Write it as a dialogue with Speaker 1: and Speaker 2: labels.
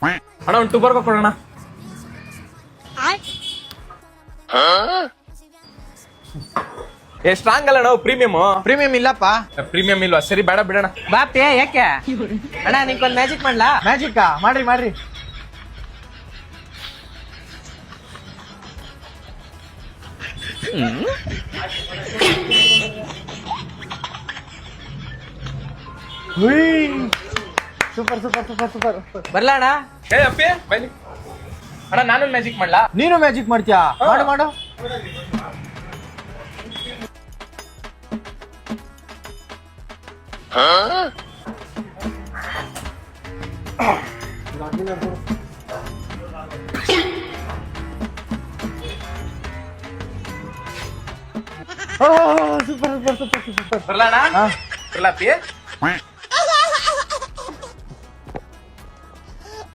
Speaker 1: ಅಣ್ಣ ಒಂದು 2 ಬರ್ಗೋ ಕೊಡೋಣ. ಸ್ಟ್ರಾಂಗ್ ಅಲ್ಲ ನಾವು
Speaker 2: ಪ್ರೀಮಿಯಂ ಇಲ್ಲಪ್ಪ.
Speaker 1: ಪ್ರೀಮಿಯಂ ಇಲ್ವಾ? ಸರಿ ಬೇಡ ಬಿಡೋಣ.
Speaker 2: ಬಾಪೆ ಯಾಕೆ ಅಣ್ಣ ನಿಂಗೊಂದು ಮ್ಯಾಜಿಕ್ ಮಾಡ್ಲಾ? ಮ್ಯಾಜಿಕ್ಕಾ? ಮಾಡ್ರಿ. ಸೂಪರ್ ಬರ್ಲಾ ಅಣ್ಣ?
Speaker 1: ಅಪ್ಪಿ ಬನ್ನಿ ಅಣ್ಣ, ನಾನು ಮ್ಯಾಜಿಕ್ ಮಾಡ್ಲಾ?
Speaker 2: ನೀನು ಮ್ಯಾಜಿಕ್ ಮಾಡ್ತೀಯಾ? ಮಾಡು. ಸೂಪರ್
Speaker 1: ಬರ್ಲಾ ಅಣ್ಣ? ಬರ್ಲಾ ಅಪ್ಪಿ?